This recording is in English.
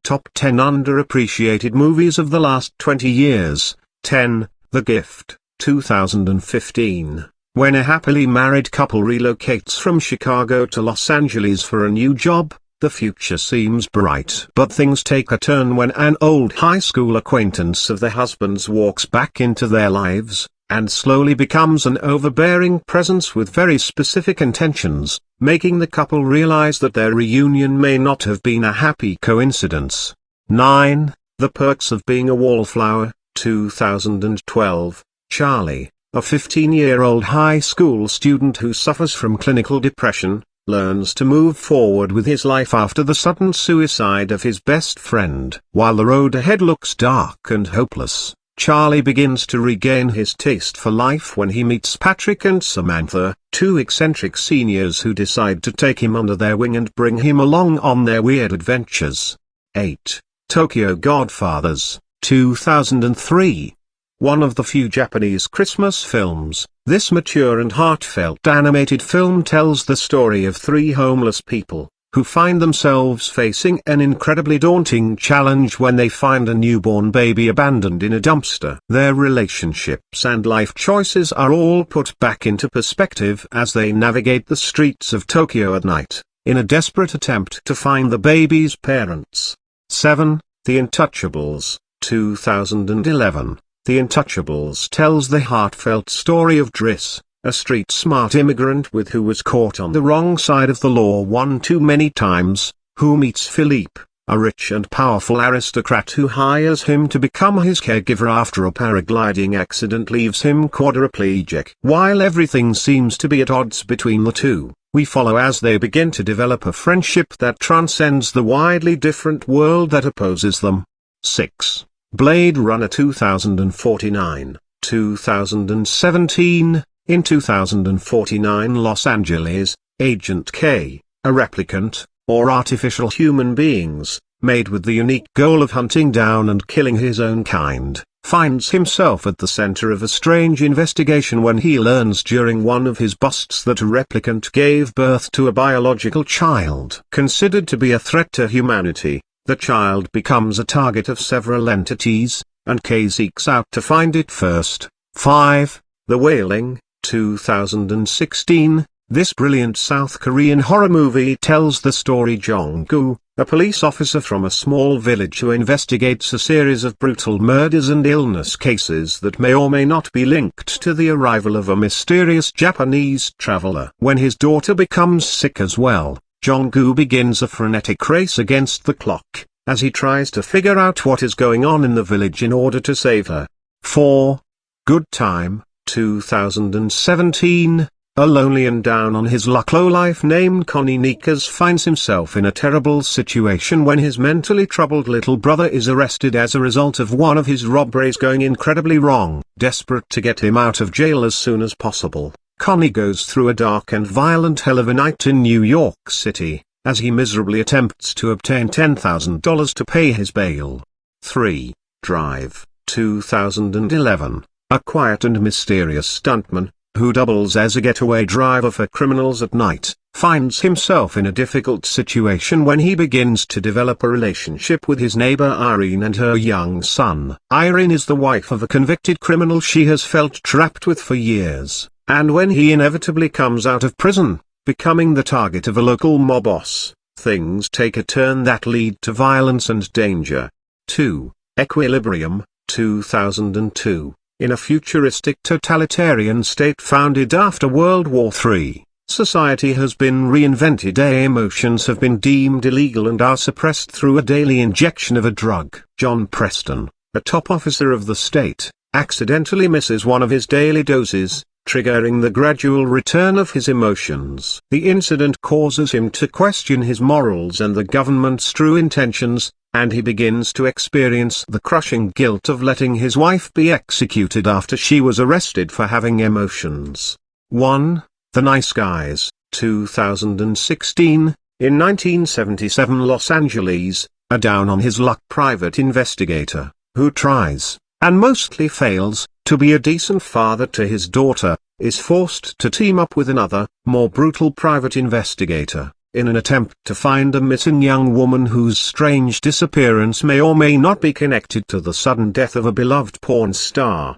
Top 10 Underappreciated Movies of the Last 20 Years. 10. The Gift, 2015. When a happily married couple relocates from Chicago to Los Angeles for a new job, the future seems bright. But things take a turn when an old high school acquaintance of the husband's walks back into their lives, and slowly becomes an overbearing presence with very specific intentions, making the couple realize that their reunion may not have been a happy coincidence. 9. The Perks of Being a Wallflower, 2012. Charlie, a 15-year-old high school student who suffers from clinical depression, learns to move forward with his life after the sudden suicide of his best friend. While the road ahead looks dark and hopeless, Charlie begins to regain his taste for life when he meets Patrick and Samantha, two eccentric seniors who decide to take him under their wing and bring him along on their weird adventures. 8. Tokyo Godfathers, 2003. One of the few Japanese Christmas films, this mature and heartfelt animated film tells the story of three homeless people, who find themselves facing an incredibly daunting challenge when they find a newborn baby abandoned in a dumpster. Their relationships and life choices are all put back into perspective as they navigate the streets of Tokyo at night, in a desperate attempt to find the baby's parents. 7. The Untouchables, 2011. The Untouchables tells the heartfelt story of Driss, a street-smart immigrant who was caught on the wrong side of the law one too many times, who meets Philippe, a rich and powerful aristocrat who hires him to become his caregiver after a paragliding accident leaves him quadriplegic. While everything seems to be at odds between the two, we follow as they begin to develop a friendship that transcends the widely different world that opposes them. 6. Blade Runner 2049, 2017. In 2049 Los Angeles, Agent K, a replicant, or artificial human beings, made with the unique goal of hunting down and killing his own kind, finds himself at the center of a strange investigation when he learns during one of his busts that a replicant gave birth to a biological child. Considered to be a threat to humanity, the child becomes a target of several entities, and K seeks out to find it first. 5. The Wailing, 2016. This brilliant South Korean horror movie tells the story Jong-gu, a police officer from a small village who investigates a series of brutal murders and illness cases that may or may not be linked to the arrival of a mysterious Japanese traveler. When his daughter becomes sick as well, Jong-gu begins a frenetic race against the clock, as he tries to figure out what is going on in the village in order to save her. 4. Good Time, 2017. A lonely and down on his luck lowlife named Connie Nikas finds himself in a terrible situation when his mentally troubled little brother is arrested as a result of one of his robberies going incredibly wrong. Desperate to get him out of jail as soon as possible, Connie goes through a dark and violent hell of a night in New York City, as he miserably attempts to obtain $10,000 to pay his bail. 3. Drive, 2011. A quiet and mysterious stuntman, who doubles as a getaway driver for criminals at night, finds himself in a difficult situation when he begins to develop a relationship with his neighbor Irene and her young son. Irene is the wife of a convicted criminal she has felt trapped with for years, and when he inevitably comes out of prison, becoming the target of a local mob boss, things take a turn that lead to violence and danger. 2. Equilibrium, 2002. In a futuristic totalitarian state founded after World War III, society has been reinvented. Emotions have been deemed illegal and are suppressed through a daily injection of a drug. John Preston, a top officer of the state, accidentally misses one of his daily doses, triggering the gradual return of his emotions. The incident causes him to question his morals and the government's true intentions, and he begins to experience the crushing guilt of letting his wife be executed after she was arrested for having emotions. 1. The Nice Guys, 2016. In 1977 Los Angeles, a down-on-his-luck private investigator, who tries, and mostly fails, to be a decent father to his daughter, is forced to team up with another, more brutal private investigator, in an attempt to find a missing young woman whose strange disappearance may or may not be connected to the sudden death of a beloved porn star.